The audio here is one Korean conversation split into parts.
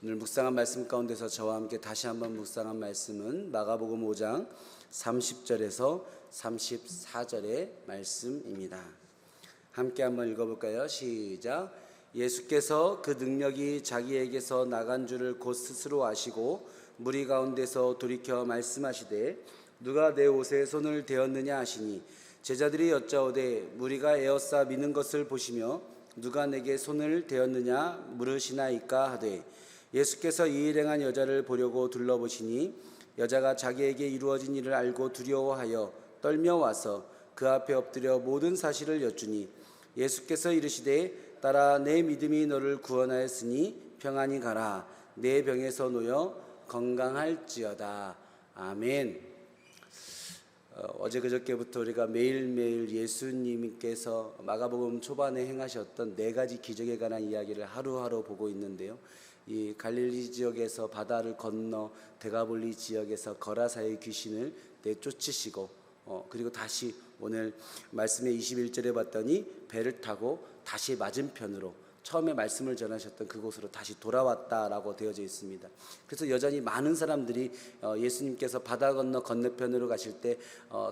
오늘 묵상한 말씀 가운데서 저와 함께 다시 한번 묵상한 말씀은 마가복음 5장 30절에서 34절의 말씀입니다. 함께 한번 읽어볼까요? 시작. 예수께서 그 능력이 자기에게서 나간 줄을 곧 스스로 아시고 무리 가운데서 돌이켜 말씀하시되 누가 내 옷에 손을 대었느냐 하시니 제자들이 여짜오되 무리가 에워싸 미는 것을 보시며 누가 내게 손을 대었느냐 물으시나이까 하되 예수께서 이 일 행한 여자를 보려고 둘러보시니 여자가 자기에게 이루어진 일을 알고 두려워하여 떨며 와서 그 앞에 엎드려 모든 사실을 여쭈니 예수께서 이르시되 따라 내 믿음이 너를 구원하였으니 평안히 가라 내 병에서 놓여 건강할지어다. 아멘. 어제 그저께부터 우리가 매일매일 예수님께서 마가복음 초반에 행하셨던 4가지 기적에 관한 이야기를 하루하루 보고 있는데요. 이 갈릴리 지역에서 바다를 건너 데가볼리 지역에서 거라사의 귀신을 내쫓으시고 그리고 다시 오늘 말씀의 21절에 봤더니 배를 타고 다시 맞은편으로 처음에 말씀을 전하셨던 그곳으로 다시 돌아왔다라고 되어져 있습니다. 그래서 여전히 많은 사람들이 예수님께서 바다 건너 건너편으로 가실 때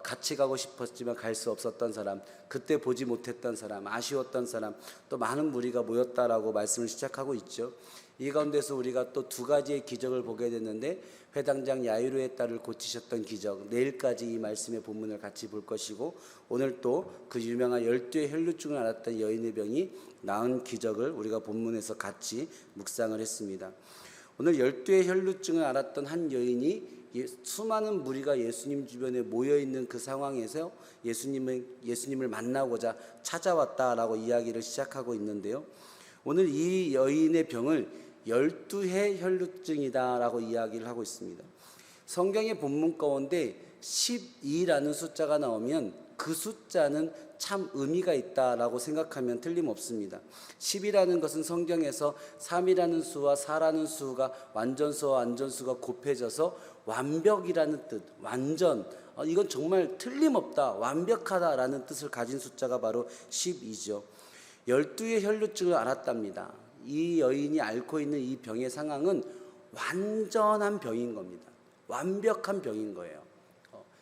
같이 가고 싶었지만 갈 수 없었던 사람, 그때 보지 못했던 사람, 아쉬웠던 사람, 또 많은 무리가 모였다라고 말씀을 시작하고 있죠. 이 가운데서 우리가 또 2가지의 기적을 보게 됐는데 회당장 야이로의 딸을 고치셨던 기적, 내일까지 이 말씀의 본문을 같이 볼 것이고 오늘 또 그 유명한 12의 혈루증을 앓았던 여인의 병이 나은 기적을 우리가 본문에서 같이 묵상을 했습니다. 오늘 12의 혈루증을 앓았던 한 여인이 수많은 무리가 예수님 주변에 모여있는 그 상황에서 예수님을 만나고자 찾아왔다라고 이야기를 시작하고 있는데요. 오늘 이 여인의 병을 12해 혈루증이다라고 이야기를 하고 있습니다. 성경의 본문 가운데 12라는 숫자가 나오면 그 숫자는 참 의미가 있다라고 생각하면 틀림없습니다. 10이라는 것은 성경에서 3이라는 수와 4라는 수가 완전수와 완전수가 곱해져서 완벽이라는 뜻, 완전, 이건 정말 틀림없다, 완벽하다라는 뜻을 가진 숫자가 바로 10이죠. 12의 혈루증을 앓았답니다. 이 여인이 앓고 있는 이 병의 상황은 완전한 병인 겁니다. 완벽한 병인 거예요.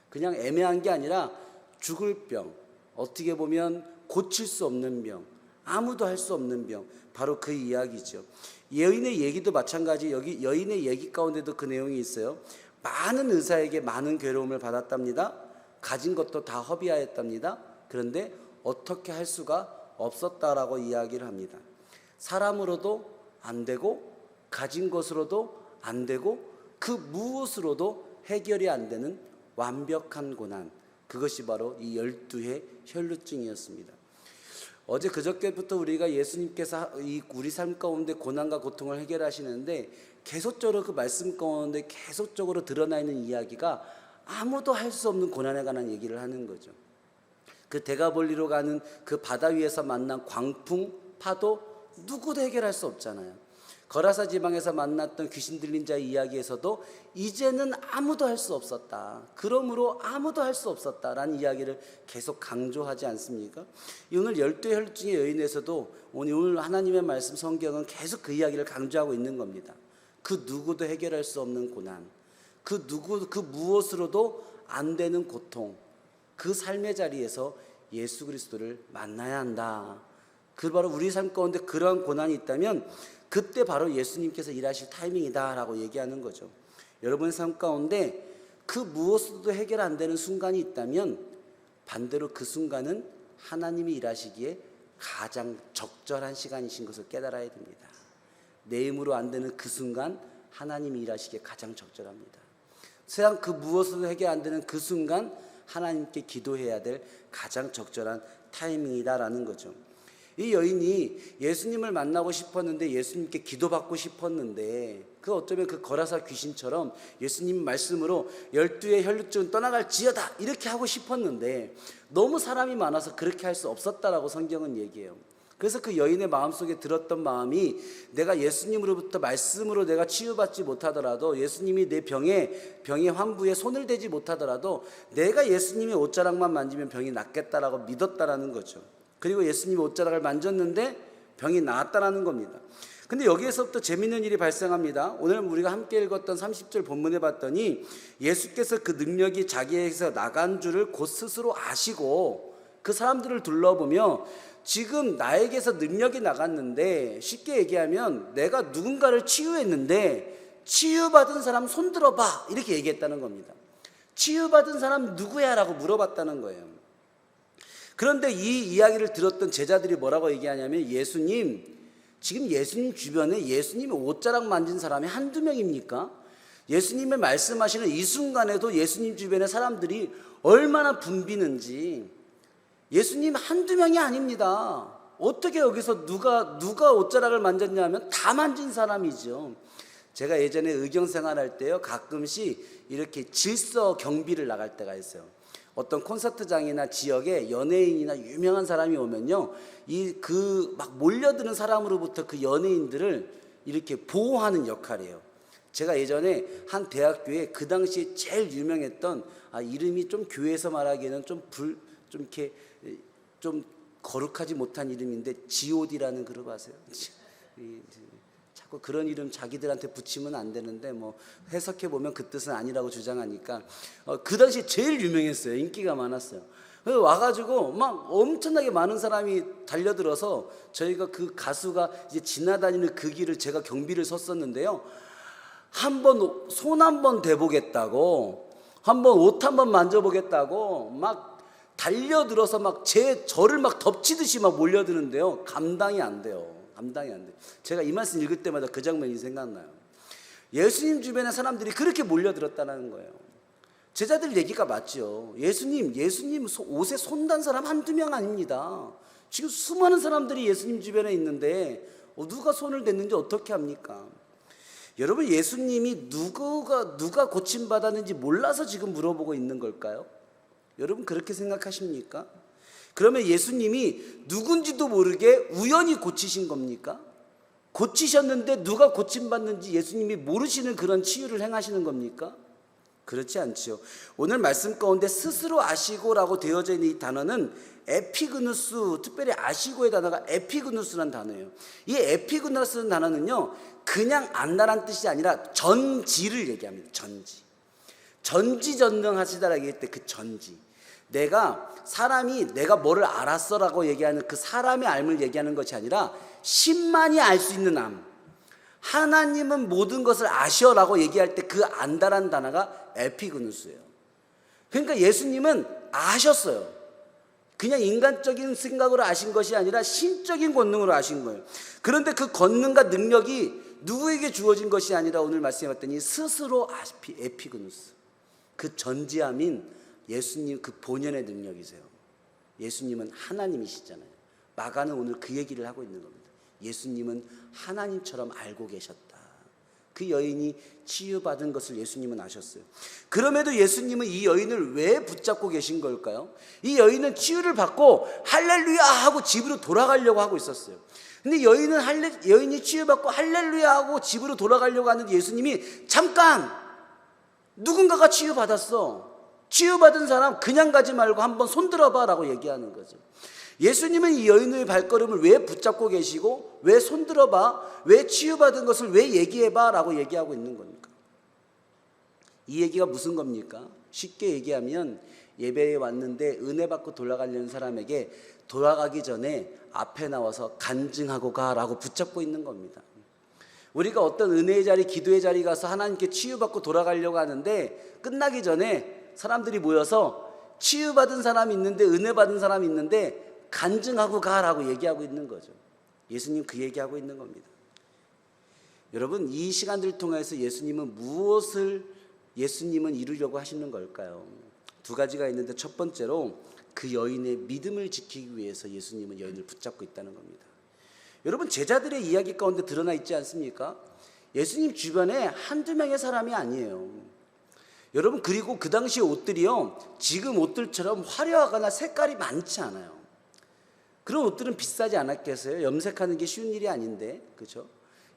그냥 애매한 게 아니라 죽을 병, 어떻게 보면 고칠 수 없는 병, 아무도 할 수 없는 병, 바로 그 이야기죠. 여인의 얘기도 마찬가지. 여기 여인의 얘기 가운데도 그 내용이 있어요. 많은 의사에게 많은 괴로움을 받았답니다. 가진 것도 다 허비하였답니다. 그런데 어떻게 할 수가 없었다라고 이야기를 합니다. 사람으로도 안 되고 가진 것으로도 안 되고 그 무엇으로도 해결이 안 되는 완벽한 고난, 그것이 바로 이 12해 혈루증이었습니다. 어제 그저께부터 우리가 예수님께서 우리 삶 가운데 고난과 고통을 해결하시는데 계속적으로 그 말씀 가운데 계속적으로 드러나 있는 이야기가 아무도 할 수 없는 고난에 관한 얘기를 하는 거죠. 그 데가볼리로 가는 그 바다 위에서 만난 광풍, 파도 누구도 해결할 수 없잖아요. 거라사 지방에서 만났던 귀신 들린 자의 이야기에서도 이제는 아무도 할 수 없었다. 그러므로 아무도 할 수 없었다라는 이야기를 계속 강조하지 않습니까? 오늘 12의 혈루증의 여인에서도 오늘 하나님의 말씀 성경은 계속 그 이야기를 강조하고 있는 겁니다. 그 누구도 해결할 수 없는 고난, 그 무엇으로도 안 되는 고통, 그 삶의 자리에서 예수 그리스도를 만나야 한다. 그 바로 우리 삶 가운데 그러한 고난이 있다면 그때 바로 예수님께서 일하실 타이밍이다 라고 얘기하는 거죠. 여러분의 삶 가운데 그 무엇으로도 해결 안 되는 순간이 있다면 반대로 그 순간은 하나님이 일하시기에 가장 적절한 시간이신 것을 깨달아야 됩니다. 내 힘으로 안 되는 그 순간 하나님이 일하시기에 가장 적절합니다. 세상 그 무엇으로도 해결 안 되는 그 순간 하나님께 기도해야 될 가장 적절한 타이밍이다라는 거죠. 이 여인이 예수님을 만나고 싶었는데 예수님께 기도받고 싶었는데 그 어쩌면 그 거라사 귀신처럼 예수님 말씀으로 12의 혈루증은 떠나갈지어다 이렇게 하고 싶었는데 너무 사람이 많아서 그렇게 할 수 없었다라고 성경은 얘기해요. 그래서 그 여인의 마음속에 들었던 마음이 내가 예수님으로부터 말씀으로 내가 치유받지 못하더라도 예수님이 내 병의 환부에 손을 대지 못하더라도 내가 예수님의 옷자락만 만지면 병이 낫겠다라고 믿었다라는 거죠. 그리고 예수님의 옷자락을 만졌는데 병이 나았다라는 겁니다. 근데 여기에서부터 재밌는 일이 발생합니다. 오늘 우리가 함께 읽었던 30절 본문에 봤더니 예수께서 그 능력이 자기에게서 나간 줄을 곧 스스로 아시고 그 사람들을 둘러보며 지금 나에게서 능력이 나갔는데, 쉽게 얘기하면 내가 누군가를 치유했는데 치유받은 사람 손 들어봐, 이렇게 얘기했다는 겁니다. 치유받은 사람 누구야? 라고 물어봤다는 거예요. 그런데 이 이야기를 들었던 제자들이 뭐라고 얘기하냐면, 예수님, 지금 예수님 주변에 예수님의 옷자락 만진 사람이 한두 명입니까? 예수님의 말씀하시는 이 순간에도 예수님 주변의 사람들이 얼마나 붐비는지, 예수님 한두 명이 아닙니다. 어떻게 여기서 누가 옷자락을 만졌냐 하면 다 만진 사람이죠. 제가 예전에 의경 생활할 때요, 가끔씩 이렇게 질서 경비를 나갈 때가 있어요. 어떤 콘서트장이나 지역에 연예인이나 유명한 사람이 오면요, 막 몰려드는 사람으로부터 그 연예인들을 이렇게 보호하는 역할이에요. 제가 예전에 한 대학교에 그 당시에 제일 유명했던, 이름이 좀 교회에서 말하기에는 좀 이렇게 좀 거룩하지 못한 이름인데, G.O.D라는 그룹 아세요? 자꾸 그런 이름 자기들한테 붙이면 안 되는데, 뭐 해석해 보면 그 뜻은 아니라고 주장하니까 그 당시에 제일 유명했어요. 인기가 많았어요. 그래서 와가지고 막 엄청나게 많은 사람이 달려들어서 저희가 그 가수가 이제 지나다니는 그 길을 제가 경비를 섰었는데요, 한번 손 한번 대보겠다고, 한번 옷 한번 만져보겠다고 막 달려들어서 막 저를 막 덮치듯이 막 몰려드는데요, 감당이 안 돼요. 제가 이 말씀 읽을 때마다 그 장면이 생각나요. 예수님 주변의 사람들이 그렇게 몰려들었다는 거예요. 제자들 얘기가 맞죠. 예수님 옷에 손단 사람 한두 명 아닙니다. 지금 수많은 사람들이 예수님 주변에 있는데 누가 손을 댔는지 어떻게 합니까? 여러분, 예수님이 누가 고침받았는지 몰라서 지금 물어보고 있는 걸까요? 여러분, 그렇게 생각하십니까? 그러면 예수님이 누군지도 모르게 우연히 고치신 겁니까? 고치셨는데 누가 고침받는지 예수님이 모르시는 그런 치유를 행하시는 겁니까? 그렇지 않지요. 오늘 말씀 가운데 스스로 아시고라고 되어져 있는 이 단어는 에피그누스, 특별히 아시고의 단어가 에피그누스라는 단어예요. 이 에피그누스라는 단어는요, 그냥 안다란 뜻이 아니라 전지를 얘기합니다. 전지전능하시다라고 얘기할 때 그 전지, 사람이 내가 뭐를 알았어라고 얘기하는 그 사람의 알을 얘기하는 것이 아니라 신만이 알 수 있는 암, 하나님은 모든 것을 아셔라고 얘기할 때 그 안다란 단어가 에피그누스예요. 그러니까 예수님은 아셨어요. 그냥 인간적인 생각으로 아신 것이 아니라 신적인 권능으로 아신 거예요. 그런데 그 권능과 능력이 누구에게 주어진 것이 아니라 오늘 말씀해 봤더니 스스로 에피그누스, 그 전지함인 예수님 그 본연의 능력이세요. 예수님은 하나님이시잖아요. 마가는 오늘 그 얘기를 하고 있는 겁니다. 예수님은 하나님처럼 알고 계셨다. 그 여인이 치유받은 것을 예수님은 아셨어요. 그럼에도 예수님은 이 여인을 왜 붙잡고 계신 걸까요? 이 여인은 치유를 받고 할렐루야 하고 집으로 돌아가려고 하고 있었어요. 근데 여인이 치유받고 할렐루야 하고 집으로 돌아가려고 하는 예수님이, 잠깐, 누군가가 치유받았어, 치유받은 사람 그냥 가지 말고 한번 손들어봐 라고 얘기하는 거죠. 예수님은 이 여인의 발걸음을 왜 붙잡고 계시고, 왜 손들어봐, 왜 치유받은 것을 왜 얘기해봐 라고 얘기하고 있는 겁니까? 이 얘기가 무슨 겁니까? 쉽게 얘기하면, 예배에 왔는데 은혜 받고 돌아가려는 사람에게 돌아가기 전에 앞에 나와서 간증하고 가라고 붙잡고 있는 겁니다. 우리가 어떤 은혜의 자리, 기도의 자리 가서 하나님께 치유받고 돌아가려고 하는데, 끝나기 전에 사람들이 모여서 치유받은 사람이 있는데, 은혜 받은 사람이 있는데 간증하고 가라고 얘기하고 있는 거죠. 예수님 그 얘기하고 있는 겁니다. 여러분, 이 시간들을 통해서 예수님은 무엇을 이루려고 하시는 걸까요? 두 가지가 있는데, 첫 번째로 그 여인의 믿음을 지키기 위해서 예수님은 여인을 붙잡고 있다는 겁니다. 여러분, 제자들의 이야기 가운데 드러나 있지 않습니까? 예수님 주변에 한두 명의 사람이 아니에요. 여러분, 그리고 그 당시 옷들이요, 지금 옷들처럼 화려하거나 색깔이 많지 않아요. 그런 옷들은 비싸지 않았겠어요? 염색하는 게 쉬운 일이 아닌데, 그렇죠?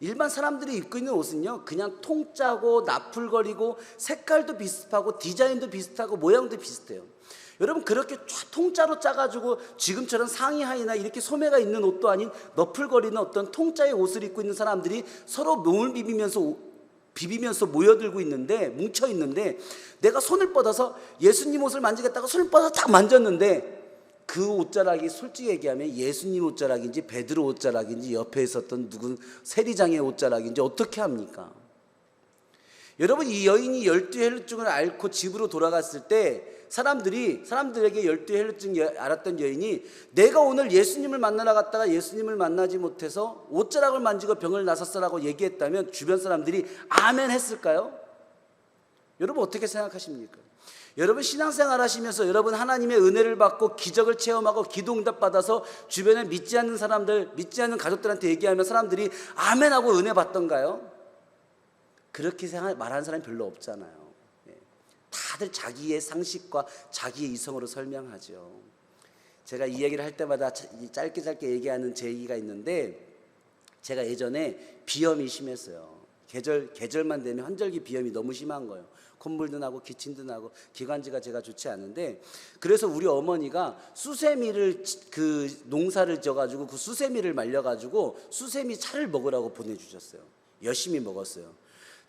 일반 사람들이 입고 있는 옷은요, 그냥 통짜고 나풀거리고 색깔도 비슷하고 디자인도 비슷하고 모양도 비슷해요. 여러분 그렇게 통짜로 짜가지고 지금처럼 상의 하의나 이렇게 소매가 있는 옷도 아닌 너풀거리는 어떤 통짜의 옷을 입고 있는 사람들이 서로 몸을 비비면서 모여들고 있는데, 뭉쳐 있는데, 내가 손을 뻗어서 예수님 옷을 만지겠다고 손을 뻗어서 딱 만졌는데 그 옷자락이 솔직히 얘기하면 예수님 옷자락인지 베드로 옷자락인지 옆에 있었던 누군 세리장의 옷자락인지 어떻게 합니까? 여러분 이 여인이 12헬루증을 앓고 집으로 돌아갔을 때 사람들에게 12헬루증 앓았던 여인이 내가 오늘 예수님을 만나러 갔다가 예수님을 만나지 못해서 옷자락을 만지고 병을 나섰어라고 얘기했다면 주변 사람들이 아멘 했을까요? 여러분 어떻게 생각하십니까? 여러분 신앙생활 하시면서 여러분 하나님의 은혜를 받고 기적을 체험하고 기도 응답 받아서 주변에 믿지 않는 사람들, 믿지 않는 가족들한테 얘기하면 사람들이 아멘하고 은혜 받던가요? 그렇게 말하는 사람이 별로 없잖아요. 다들 자기의 상식과 자기의 이성으로 설명하죠. 제가 이 얘기를 할 때마다 짧게 얘기하는 제 얘기가 있는데, 제가 예전에 비염이 심했어요. 계절만 되면 환절기 비염이 너무 심한 거예요. 콧물도 나고 기침도 나고 기관지가 제가 좋지 않은데, 그래서 우리 어머니가 수세미를 농사를 져가지고 그 수세미를 말려가지고 수세미 차를 먹으라고 보내주셨어요. 열심히 먹었어요.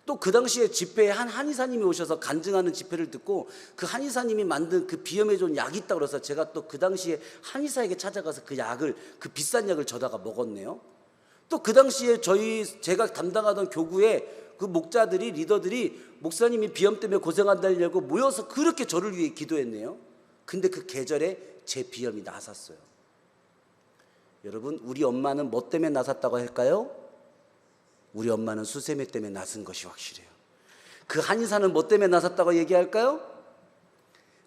또 그 당시에 집회에 한 한의사님이 오셔서 간증하는 집회를 듣고 그 한의사님이 만든 그 비염에 좋은 약이 있다고 그래서 제가 또 그 당시에 한의사에게 찾아가서 그 비싼 약을 저다가 먹었네요. 또 그 당시에 제가 담당하던 교구에 그 목자들이, 리더들이 목사님이 비염 때문에 고생한다고 모여서 그렇게 저를 위해 기도했네요. 근데 그 계절에 제 비염이 나섰어요. 여러분 우리 엄마는 뭐 때문에 나섰다고 할까요? 우리 엄마는 수세미 때문에 나선 것이 확실해요. 그 한의사는 뭐 때문에 나섰다고 얘기할까요?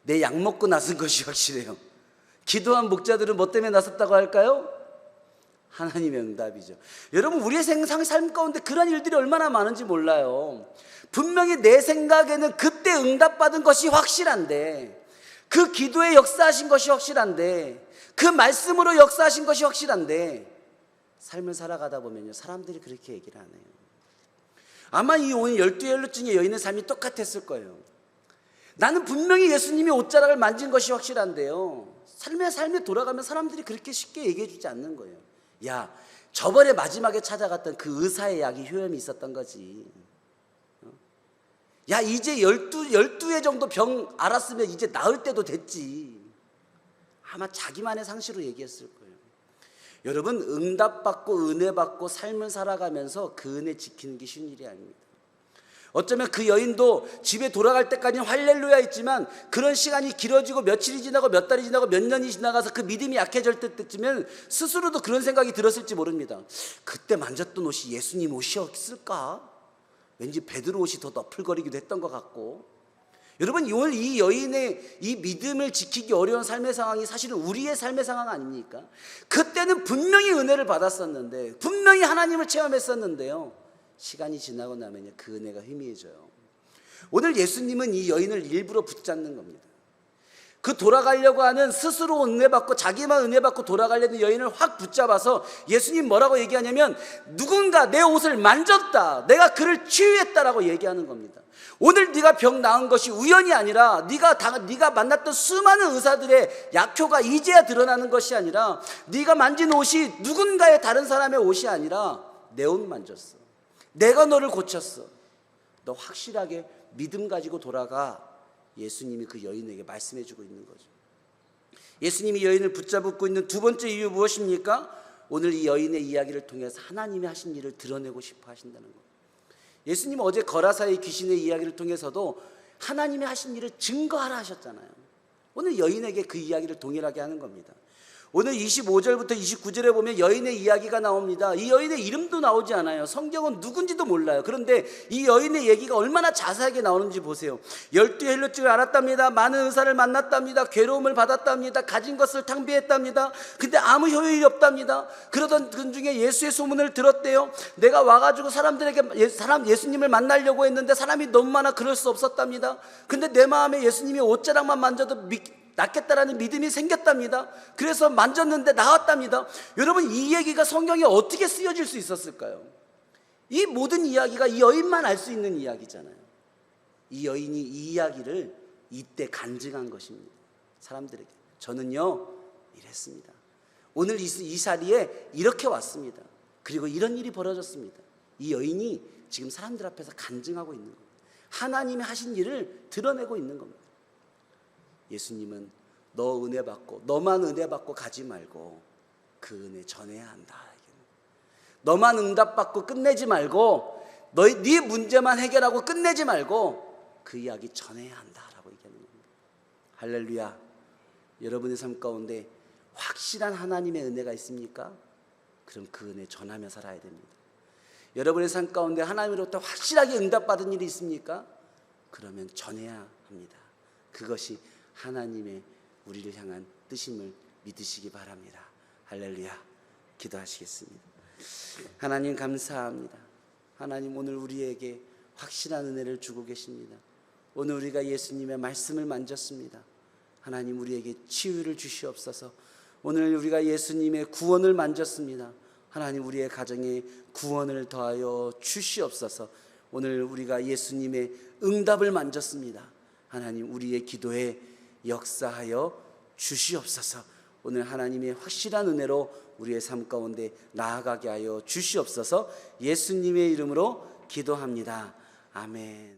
내 약 먹고 나선 것이 확실해요. 기도한 목자들은 뭐 때문에 나섰다고 할까요? 하나님의 응답이죠. 여러분 우리의 삶 가운데 그런 일들이 얼마나 많은지 몰라요. 분명히 내 생각에는 그때 응답받은 것이 확실한데, 그 기도에 역사하신 것이 확실한데, 그 말씀으로 역사하신 것이 확실한데, 삶을 살아가다 보면요 사람들이 그렇게 얘기를 안 해요. 아마 이 12헬루증의 여인의 삶이 똑같았을 거예요. 나는 분명히 예수님이 옷자락을 만진 것이 확실한데요, 삶에 돌아가면 사람들이 그렇게 쉽게 얘기해 주지 않는 거예요. 야, 저번에 마지막에 찾아갔던 그 의사의 약이 효험이 있었던 거지. 야, 이제 12회 정도 병 알았으면 이제 나을 때도 됐지. 아마 자기만의 상식으로 얘기했을 거예요. 여러분 응답받고 은혜받고 삶을 살아가면서 그 은혜 지키는 게 쉬운 일이 아닙니다. 어쩌면 그 여인도 집에 돌아갈 때까지는 할렐루야 했지만 그런 시간이 길어지고 며칠이 지나고 몇 달이 지나고 몇 년이 지나가서 그 믿음이 약해질 때쯤엔 스스로도 그런 생각이 들었을지 모릅니다. 그때 만졌던 옷이 예수님 옷이었을까? 왠지 베드로 옷이 더 너풀거리기도 했던 것 같고. 여러분 오늘 이 여인의 이 믿음을 지키기 어려운 삶의 상황이 사실은 우리의 삶의 상황 아닙니까? 그때는 분명히 은혜를 받았었는데, 분명히 하나님을 체험했었는데요, 시간이 지나고 나면 그 은혜가 희미해져요. 오늘 예수님은 이 여인을 일부러 붙잡는 겁니다. 그 돌아가려고 하는, 스스로 은혜받고 자기만 은혜받고 돌아가려는 여인을 확 붙잡아서 예수님 뭐라고 얘기하냐면, 누군가 내 옷을 만졌다, 내가 그를 치유했다라고 얘기하는 겁니다. 오늘 네가 병 나은 것이 우연이 아니라 네가 만났던 수많은 의사들의 약효가 이제야 드러나는 것이 아니라, 네가 만진 옷이 누군가의 다른 사람의 옷이 아니라 내 옷 만졌어. 내가 너를 고쳤어. 너 확실하게 믿음 가지고 돌아가. 예수님이 그 여인에게 말씀해 주고 있는 거죠. 예수님이 여인을 붙잡고 있는 두 번째 이유 무엇입니까? 오늘 이 여인의 이야기를 통해서 하나님이 하신 일을 드러내고 싶어 하신다는 거예요. 예수님은 어제 거라사의 귀신의 이야기를 통해서도 하나님이 하신 일을 증거하라 하셨잖아요. 오늘 여인에게 그 이야기를 동일하게 하는 겁니다. 오늘 25절부터 29절에 보면 여인의 이야기가 나옵니다. 이 여인의 이름도 나오지 않아요. 성경은 누군지도 몰라요. 그런데 이 여인의 얘기가 얼마나 자세하게 나오는지 보세요. 12헬루증을 앓았답니다. 많은 의사를 만났답니다. 괴로움을 받았답니다. 가진 것을 탕비했답니다. 근데 아무 효율이 없답니다. 그러던 그 중에 예수의 소문을 들었대요. 내가 와가지고 예수님을 만나려고 했는데 사람이 너무 많아 그럴 수 없었답니다. 근데 내 마음에 예수님이 옷자락만 만져도 낫겠다라는 믿음이 생겼답니다. 그래서 만졌는데 나았답니다. 여러분 이 얘기가 성경에 어떻게 쓰여질 수 있었을까요? 이 모든 이야기가 이 여인만 알 수 있는 이야기잖아요. 이 여인이 이 이야기를 이때 간증한 것입니다. 사람들에게. 저는요 이랬습니다. 오늘 이 자리에 이렇게 왔습니다. 그리고 이런 일이 벌어졌습니다. 이 여인이 지금 사람들 앞에서 간증하고 있는 겁니다. 하나님이 하신 일을 드러내고 있는 겁니다. 예수님은 너 은혜 받고, 너만 은혜 받고 가지 말고 그 은혜 전해야 한다. 너만 응답받고 끝내지 말고, 네 문제만 해결하고 끝내지 말고 그 이야기 전해야 한다라고 얘기하는 겁니다. 할렐루야. 여러분의 삶 가운데 확실한 하나님의 은혜가 있습니까? 그럼 그 은혜 전하며 살아야 됩니다. 여러분의 삶 가운데 하나님으로부터 확실하게 응답받은 일이 있습니까? 그러면 전해야 합니다. 그것이 하나님의 우리를 향한 뜻임을 믿으시기 바랍니다. 할렐루야. 기도하시겠습니다. 하나님 감사합니다. 하나님 오늘 우리에게 확실한 은혜를 주고 계십니다. 오늘 우리가 예수님의 말씀을 만졌습니다. 하나님 우리에게 치유를 주시옵소서. 오늘 우리가 예수님의 구원을 만졌습니다. 하나님 우리의 가정에 구원을 더하여 주시옵소서. 오늘 우리가 예수님의 응답을 만졌습니다. 하나님 우리의 기도에 역사하여 주시옵소서. 오늘 하나님의 확실한 은혜로 우리의 삶 가운데 나아가게 하여 주시옵소서. 예수님의 이름으로 기도합니다. 아멘.